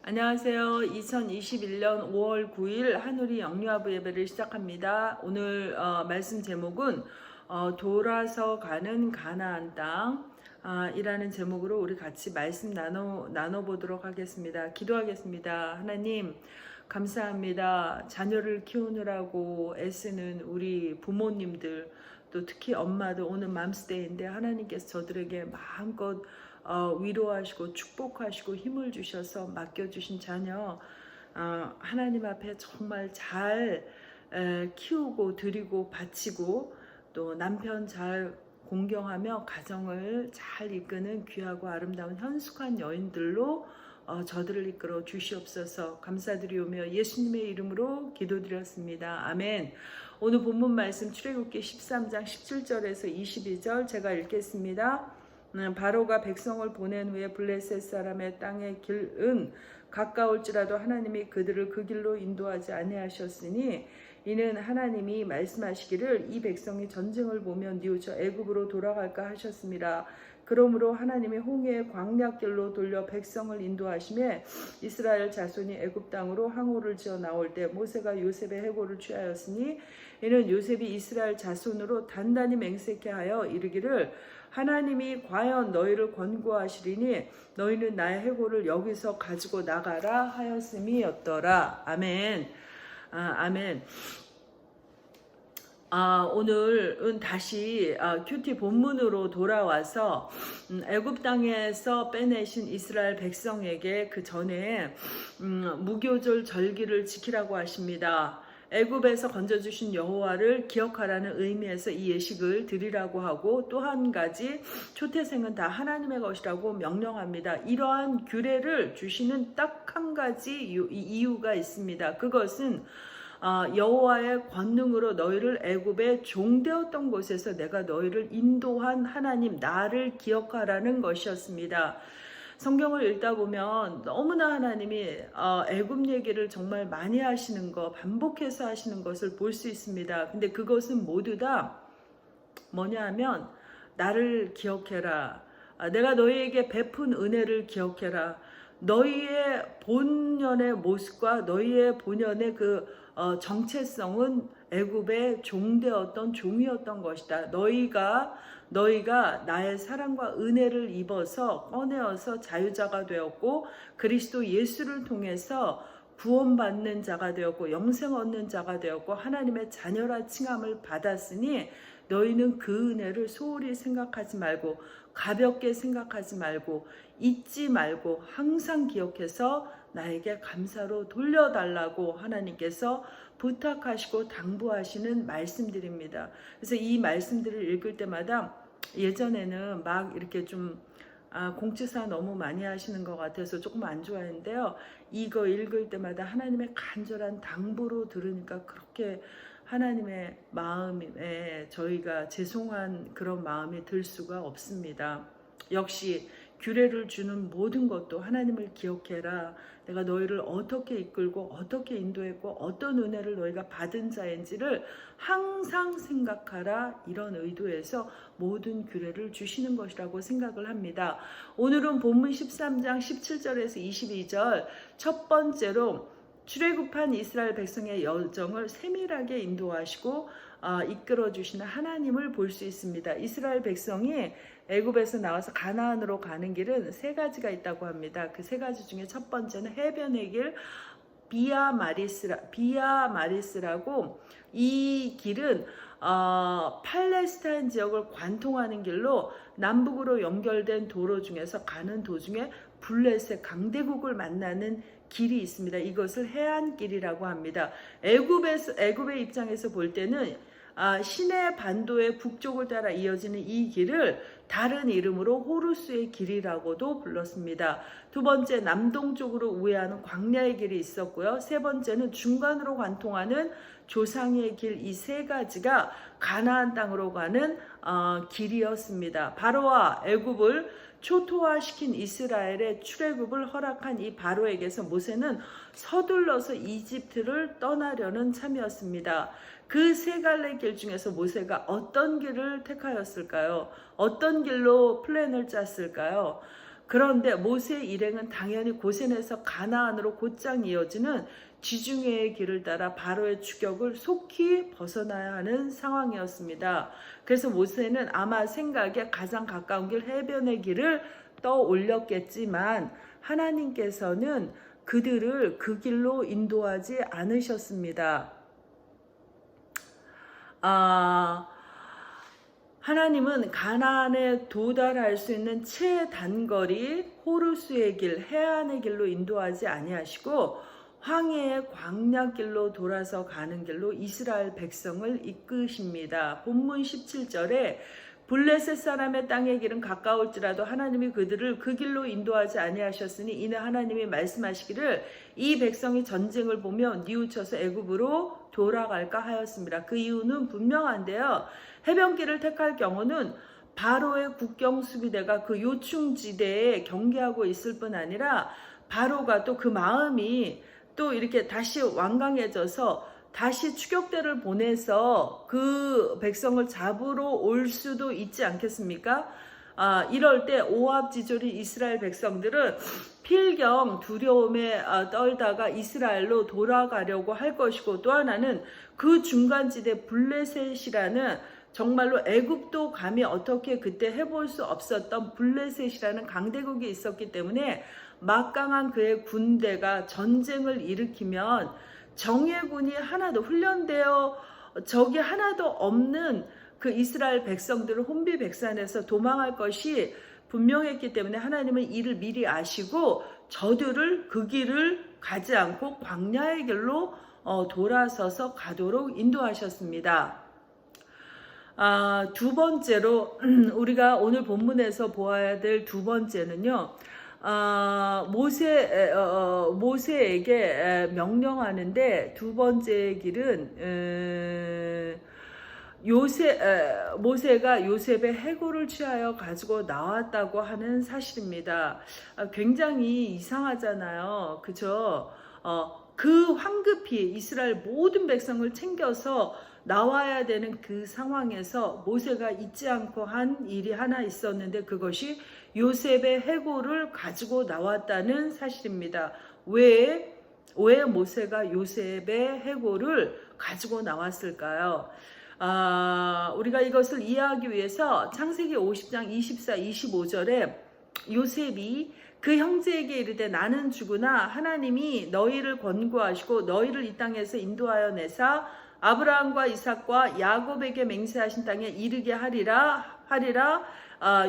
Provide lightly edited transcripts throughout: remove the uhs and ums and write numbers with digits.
안녕하세요. 2021년 5월 9일 한우리 영유아부 예배를 시작합니다. 오늘 말씀 제목은 돌아서 가는 가나안 땅 이라는 제목으로 우리 같이 말씀 나눠보도록 하겠습니다. 기도하겠습니다. 하나님 감사합니다. 자녀를 키우느라고 애쓰는 우리 부모님들 또 특히 엄마들 오늘 맘스데이인데 하나님께서 저들에게 마음껏 위로하시고 축복하시고 힘을 주셔서 맡겨주신 자녀 하나님 앞에 정말 잘 키우고 드리고 바치고 또 남편 잘 공경하며 가정을 잘 이끄는 귀하고 아름다운 현숙한 여인들로 저들을 이끌어 주시옵소서. 감사드리오며 예수님의 이름으로 기도드렸습니다. 아멘. 오늘 본문 말씀 출애굽기 13장 17절에서 22절 제가 읽겠습니다. 바로가 백성을 보낸 후에 블레셋 사람의 땅의 길은 가까울지라도 하나님이 그들을 그 길로 인도하지 아니하셨으니 이는 하나님이 말씀하시기를 이 백성이 전쟁을 보며 뉘우쳐 애굽으로 돌아갈까 하셨습니다. 그러므로 하나님이 홍해의 광야길로 돌려 백성을 인도하심에 이스라엘 자손이 애굽 땅으로 항우를 지어 나올 때 모세가 요셉의 해골을 취하였으니 이는 요셉이 이스라엘 자손으로 단단히 맹세케 하여 이르기를 하나님이 과연 너희를 권고하시리니 너희는 나의 해골을 여기서 가지고 나가라 하였음이었더라. 아멘. 아멘. 오늘은 다시 큐티 본문으로 돌아와서 애굽 땅에서 빼내신 이스라엘 백성에게 그 전에 무교절 절기를 지키라고 하십니다. 애굽에서 건져주신 여호와를 기억하라는 의미에서 이 예식을 드리라고 하고 또 한 가지 초태생은 다 하나님의 것이라고 명령합니다. 이러한 규례를 주시는 딱 한 가지 이유가 있습니다. 그것은 여호와의 권능으로 너희를 애굽에 종되었던 곳에서 내가 너희를 인도한 하나님 나를 기억하라는 것이었습니다. 성경을 읽다 보면 너무나 하나님이 애굽 얘기를 정말 많이 하시는 거 반복해서 하시는 것을 볼 수 있습니다. 근데 그것은 모두 다 뭐냐 하면 나를 기억해라. 내가 너희에게 베푼 은혜를 기억해라. 너희의 본연의 모습과 너희의 본연의 그 정체성은 애굽의 종되었던 종이었던 것이다. 너희가 나의 사랑과 은혜를 입어서 꺼내어서 자유자가 되었고 그리스도 예수를 통해서 구원받는 자가 되었고 영생 얻는 자가 되었고 하나님의 자녀라 칭함을 받았으니 너희는 그 은혜를 소홀히 생각하지 말고 가볍게 생각하지 말고 잊지 말고 항상 기억해서 나에게 감사로 돌려달라고 하나님께서 부탁하시고 당부하시는 말씀들입니다. 그래서 이 말씀들을 읽을 때마다 예전에는 막 이렇게 좀 공치사 너무 많이 하시는 것 같아서 조금 안 좋아했는데요. 이거 읽을 때마다 하나님의 간절한 당부로 들으니까 그렇게 하나님의 마음에 저희가 죄송한 그런 마음이 들 수가 없습니다. 역시 규례를 주는 모든 것도 하나님을 기억해라. 내가 너희를 어떻게 이끌고 어떻게 인도했고 어떤 은혜를 너희가 받은 자인지를 항상 생각하라. 이런 의도에서 모든 규례를 주시는 것이라고 생각을 합니다. 오늘은 본문 13장 17절에서 22절 첫 번째로 출애굽한 이스라엘 백성의 여정을 세밀하게 인도하시고 이끌어 주시는 하나님을 볼 수 있습니다. 이스라엘 백성이 애굽에서 나와서 가나안으로 가는 길은 세 가지가 있다고 합니다. 그 세 가지 중에 첫 번째는 해변의 길 비아 마리스라고 이 길은 팔레스타인 지역을 관통하는 길로 남북으로 연결된 도로 중에서 가는 도중에 블레셋 강대국을 만나는 길이 있습니다. 이것을 해안길이라고 합니다. 애굽의 입장에서 볼 때는 시내 반도의 북쪽을 따라 이어지는 이 길을 다른 이름으로 호루스의 길이라고도 불렀습니다. 두 번째 남동쪽으로 우회하는 광야의 길이 있었고요. 세 번째는 중간으로 관통하는 조상의 길, 이 세 가지가 가나안 땅으로 가는 길이었습니다. 바로와 애굽을 초토화시킨 이스라엘의 출애굽을 허락한 이 바로에게서 모세는 서둘러서 이집트를 떠나려는 참이었습니다. 그 세 갈래 길 중에서 모세가 어떤 길을 택하였을까요? 어떤 길로 플랜을 짰을까요? 그런데 모세의 일행은 당연히 고센에서 가나안으로 곧장 이어지는 지중해의 길을 따라 바로의 추격을 속히 벗어나야 하는 상황이었습니다. 그래서 모세는 아마 생각에 가장 가까운 길 해변의 길을 떠올렸겠지만 하나님께서는 그들을 그 길로 인도하지 않으셨습니다. 하나님은 가나안에 도달할 수 있는 최단거리 호르수의 길, 해안의 길로 인도하지 아니하시고 황해의 광야길로 돌아서 가는 길로 이스라엘 백성을 이끄십니다. 본문 17절에 블레셋 사람의 땅의 길은 가까울지라도 하나님이 그들을 그 길로 인도하지 아니하셨으니 이는 하나님이 말씀하시기를 이 백성이 전쟁을 보며 뉘우쳐서 애굽으로 돌아갈까 하였습니다. 그 이유는 분명한데요. 해변길을 택할 경우는 바로의 국경 수비대가 그 요충지대에 경계하고 있을 뿐 아니라 바로가 또 그 마음이 또 이렇게 다시 완강해져서 다시 추격대를 보내서 그 백성을 잡으러 올 수도 있지 않겠습니까? 이럴 때 오합지졸인 이스라엘 백성들은 필경 두려움에 떨다가 이스라엘로 돌아가려고 할 것이고, 또 하나는 그 중간지대 블레셋이라는 정말로 애굽도 감히 어떻게 그때 해볼 수 없었던 블레셋이라는 강대국이 있었기 때문에 막강한 그의 군대가 전쟁을 일으키면 정예군이 하나도 훈련되어 적이 하나도 없는 그 이스라엘 백성들을 혼비백산해서 도망할 것이 분명했기 때문에 하나님은 이를 미리 아시고 저들을 그 길을 가지 않고 광야의 길로 돌아서서 가도록 인도하셨습니다. 두 번째로 우리가 오늘 본문에서 보아야 될 두 번째는요. 모세에게 명령하는데 두 번째 길은 모세가 요셉의 해골을 취하여 가지고 나왔다고 하는 사실입니다. 굉장히 이상하잖아요. 그죠? 그 황급히 이스라엘 모든 백성을 챙겨서 나와야 되는 그 상황에서 모세가 잊지 않고 한 일이 하나 있었는데 그것이 요셉의 해골을 가지고 나왔다는 사실입니다. 왜 모세가 요셉의 해골을 가지고 나왔을까요? 우리가 이것을 이해하기 위해서 창세기 50장 24, 25절에 요셉이 그 형제에게 이르되 나는 죽으나 하나님이 너희를 권고하시고 너희를 이 땅에서 인도하여 내사 아브라함과 이삭과 야곱에게 맹세하신 땅에 이르게 하리라.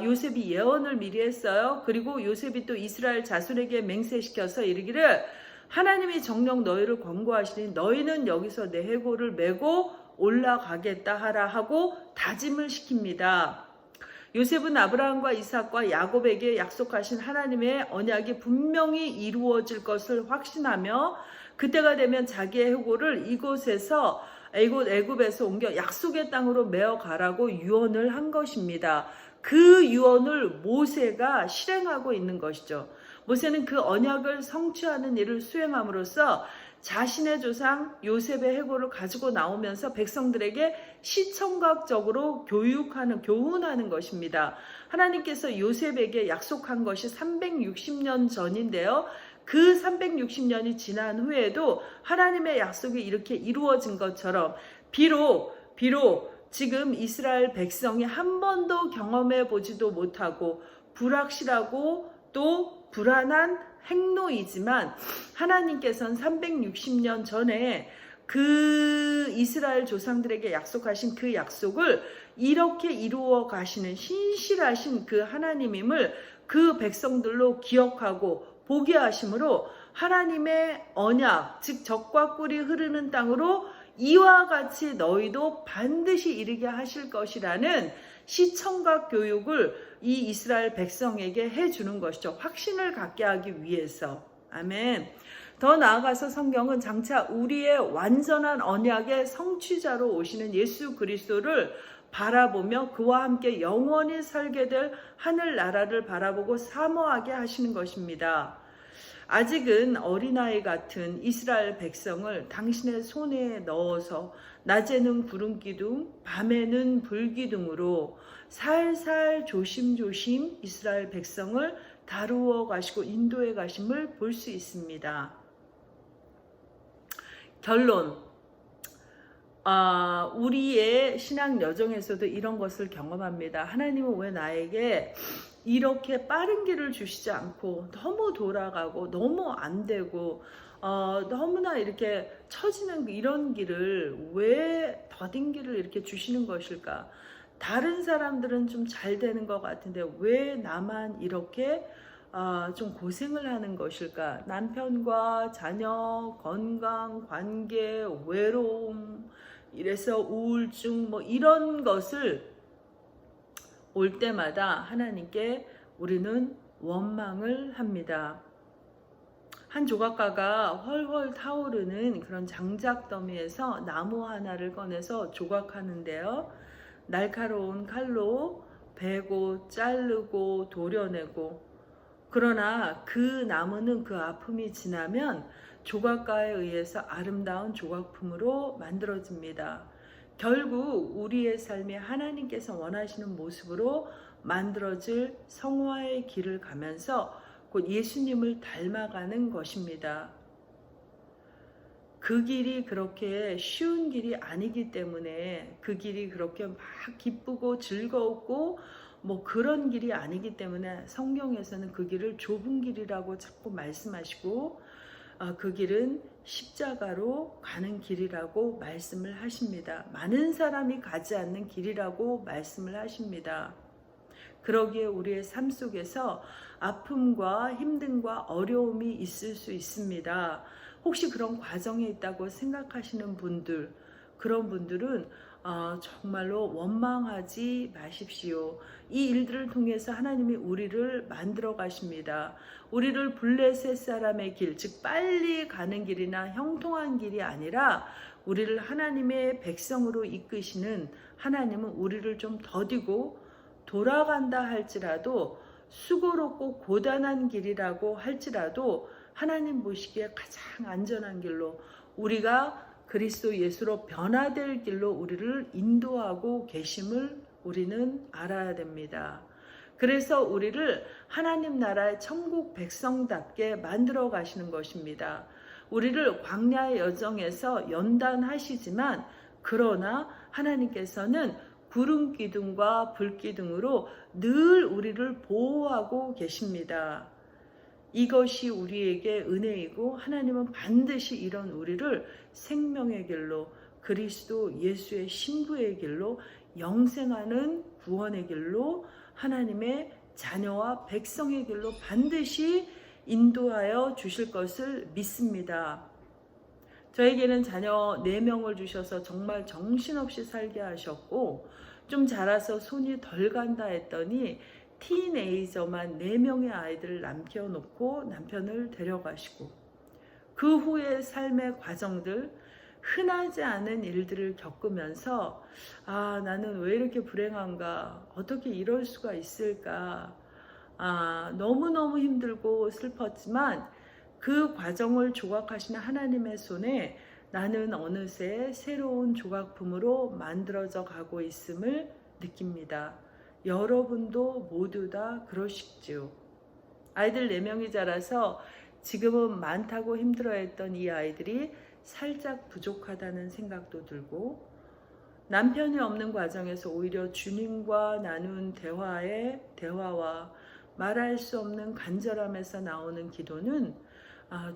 요셉이 예언을 미리 했어요. 그리고 요셉이 또 이스라엘 자손에게 맹세시켜서 이르기를 하나님이 정녕 너희를 권고하시니 너희는 여기서 내 해골을 메고 올라가겠다 하라 하고 다짐을 시킵니다. 요셉은 아브라함과 이삭과 야곱에게 약속하신 하나님의 언약이 분명히 이루어질 것을 확신하며 그때가 되면 자기의 해골을 이곳에서 애굽에서 옮겨 약속의 땅으로 메어 가라고 유언을 한 것입니다. 그 유언을 모세가 실행하고 있는 것이죠. 모세는 그 언약을 성취하는 일을 수행함으로써 자신의 조상 요셉의 해골을 가지고 나오면서 백성들에게 시청각적으로 교훈하는 것입니다. 하나님께서 요셉에게 약속한 것이 360년 전인데요. 그 360년이 지난 후에도 하나님의 약속이 이렇게 이루어진 것처럼 비록 지금 이스라엘 백성이 한 번도 경험해 보지도 못하고 불확실하고 또 불안한 행로이지만 하나님께서는 360년 전에 그 이스라엘 조상들에게 약속하신 그 약속을 이렇게 이루어 가시는 신실하신 그 하나님임을 그 백성들로 기억하고 보게 하심으로 하나님의 언약, 즉 적과 꿀이 흐르는 땅으로 이와 같이 너희도 반드시 이르게 하실 것이라는 시청각 교육을 이 이스라엘 백성에게 해주는 것이죠. 확신을 갖게 하기 위해서. 아멘. 더 나아가서 성경은 장차 우리의 완전한 언약의 성취자로 오시는 예수 그리스도를 바라보며 그와 함께 영원히 설계될 하늘나라를 바라보고 사모하게 하시는 것입니다. 아직은 어린아이 같은 이스라엘 백성을 당신의 손에 넣어서 낮에는 구름 기둥, 밤에는 불 기둥으로 살살 조심조심 이스라엘 백성을 다루어 가시고 인도해 가심을 볼 수 있습니다. 결론, 우리의 신앙 여정에서도 이런 것을 경험합니다. 하나님은 왜 나에게 이렇게 빠른 길을 주시지 않고 너무 돌아가고 너무 안 되고 너무나 이렇게 처지는 이런 길을 왜 더딘 길을 이렇게 주시는 것일까? 다른 사람들은 좀 잘 되는 것 같은데 왜 나만 이렇게 좀 고생을 하는 것일까? 남편과 자녀, 건강, 관계, 외로움, 이래서 우울증 뭐 이런 것을 올 때마다 하나님께 우리는 원망을 합니다. 한 조각가가 훨훨 타오르는 그런 장작더미에서 나무 하나를 꺼내서 조각하는데요. 날카로운 칼로 베고 자르고 도려내고, 그러나 그 나무는 그 아픔이 지나면 조각가에 의해서 아름다운 조각품으로 만들어집니다. 결국 우리의 삶이 하나님께서 원하시는 모습으로 만들어질 성화의 길을 가면서 곧 예수님을 닮아가는 것입니다. 그 길이 그렇게 쉬운 길이 아니기 때문에, 그 길이 그렇게 막 기쁘고 즐거웠고 뭐 그런 길이 아니기 때문에 성경에서는 그 길을 좁은 길이라고 자꾸 말씀하시고 그 길은 십자가로 가는 길이라고 말씀을 하십니다. 많은 사람이 가지 않는 길이라고 말씀을 하십니다. 그러기에 우리의 삶 속에서 아픔과 힘듦과 어려움이 있을 수 있습니다. 혹시 그런 과정에 있다고 생각하시는 분들, 그런 분들은 정말로 원망하지 마십시오. 이 일들을 통해서 하나님이 우리를 만들어 가십니다. 우리를 블레셋 사람의 길, 즉 빨리 가는 길이나 형통한 길이 아니라 우리를 하나님의 백성으로 이끄시는, 하나님은 우리를 좀 더디고 돌아간다 할지라도 수고롭고 고단한 길이라고 할지라도 하나님 보시기에 가장 안전한 길로, 우리가 그리스도 예수로 변화될 길로 우리를 인도하고 계심을 우리는 알아야 됩니다. 그래서 우리를 하나님 나라의 천국 백성답게 만들어 가시는 것입니다. 우리를 광야의 여정에서 연단하시지만, 그러나 하나님께서는 구름 기둥과 불 기둥으로 늘 우리를 보호하고 계십니다. 이것이 우리에게 은혜이고, 하나님은 반드시 이런 우리를 생명의 길로, 그리스도 예수의 신부의 길로, 영생하는 구원의 길로, 하나님의 자녀와 백성의 길로 반드시 인도하여 주실 것을 믿습니다. 저에게는 자녀 4명을 주셔서 정말 정신없이 살게 하셨고, 좀 자라서 손이 덜 간다 했더니 티네이저만 4명의 아이들을 남겨놓고 남편을 데려가시고, 그 후의 삶의 과정들, 흔하지 않은 일들을 겪으면서 나는 왜 이렇게 불행한가, 어떻게 이럴 수가 있을까, 너무너무 힘들고 슬펐지만 그 과정을 조각하시는 하나님의 손에 나는 어느새 새로운 조각품으로 만들어져 가고 있음을 느낍니다. 여러분도 모두 다 그러시죠. 아이들 4명이 자라서 지금은 많다고 힘들어했던 이 아이들이 살짝 부족하다는 생각도 들고, 남편이 없는 과정에서 오히려 주님과 나눈 대화와 말할 수 없는 간절함에서 나오는 기도는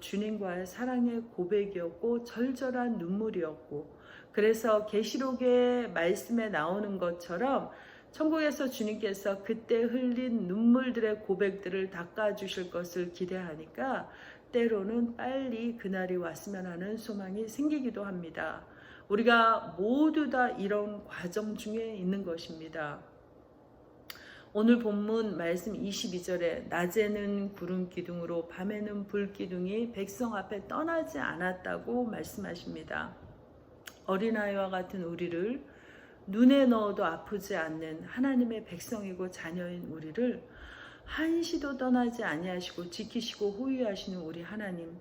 주님과의 사랑의 고백이었고 절절한 눈물이었고, 그래서 계시록의 말씀에 나오는 것처럼 천국에서 주님께서 그때 흘린 눈물들의 고백들을 닦아주실 것을 기대하니까 때로는 빨리 그날이 왔으면 하는 소망이 생기기도 합니다. 우리가 모두 다 이런 과정 중에 있는 것입니다. 오늘 본문 말씀 22절에 낮에는 구름 기둥으로 밤에는 불 기둥이 백성 앞에 떠나지 않았다고 말씀하십니다. 어린아이와 같은 우리를, 눈에 넣어도 아프지 않는 하나님의 백성이고 자녀인 우리를 한시도 떠나지 아니하시고 지키시고 호위하시는 우리 하나님.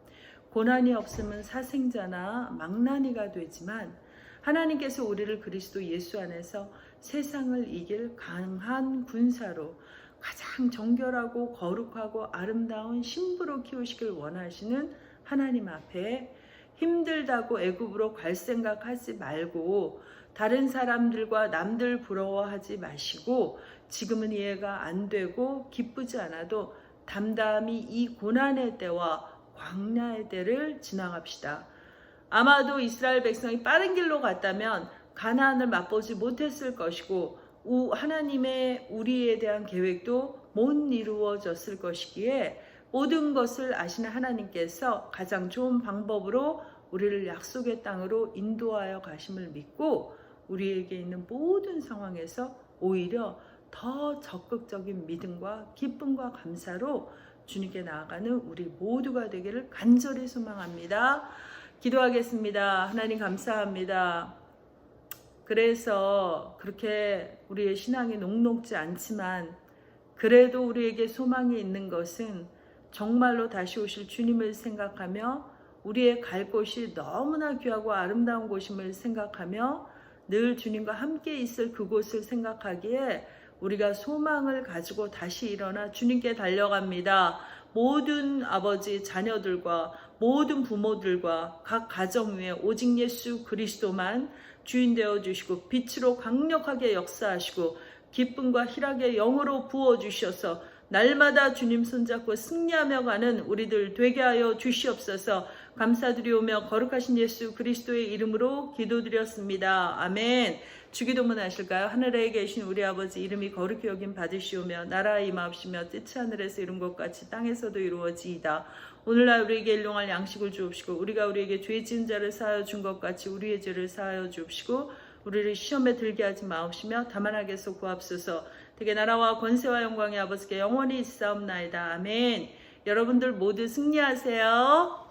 고난이 없으면 사생자나 망나니가 되지만 하나님께서 우리를 그리스도 예수 안에서 세상을 이길 강한 군사로 가장 정결하고 거룩하고 아름다운 신부로 키우시길 원하시는 하나님 앞에 힘들다고 애굽으로 갈 생각하지 말고 다른 사람들과 남들 부러워하지 마시고 지금은 이해가 안 되고 기쁘지 않아도 담담히 이 고난의 때와 광야의 때를 지나갑시다. 아마도 이스라엘 백성이 빠른 길로 갔다면 가나안을 맛보지 못했을 것이고 하나님의 우리에 대한 계획도 못 이루어졌을 것이기에 모든 것을 아시는 하나님께서 가장 좋은 방법으로 우리를 약속의 땅으로 인도하여 가심을 믿고 우리에게 있는 모든 상황에서 오히려 더 적극적인 믿음과 기쁨과 감사로 주님께 나아가는 우리 모두가 되기를 간절히 소망합니다. 기도하겠습니다. 하나님 감사합니다. 그래서 그렇게 우리의 신앙이 녹록지 않지만 그래도 우리에게 소망이 있는 것은 정말로 다시 오실 주님을 생각하며 우리의 갈 곳이 너무나 귀하고 아름다운 곳임을 생각하며 늘 주님과 함께 있을 그곳을 생각하기에 우리가 소망을 가지고 다시 일어나 주님께 달려갑니다. 모든 아버지 자녀들과 모든 부모들과 각 가정 위에 오직 예수 그리스도만 주인 되어 주시고 빛으로 강력하게 역사하시고 기쁨과 희락의 영으로 부어주셔서 날마다 주님 손잡고 승리하며 가는 우리들 되게 하여 주시옵소서. 감사드리오며 거룩하신 예수 그리스도의 이름으로 기도드렸습니다. 아멘. 주기도문 하실까요? 하늘에 계신 우리 아버지 이름이 거룩히 여김 받으시오며 나라 임하옵시며 뜻이 하늘에서 이룬 것 같이 땅에서도 이루어지이다. 오늘날 우리에게 일용할 양식을 주옵시고 우리가 우리에게 죄 지은 자를 사하여 준 것 같이 우리의 죄를 사하여 주옵시고 우리를 시험에 들게 하지 마옵시며 다만 악에서 구하옵소서. 되게 나라와 권세와 영광이 아버지께 영원히 있사옵나이다. 아멘. 여러분들 모두 승리하세요.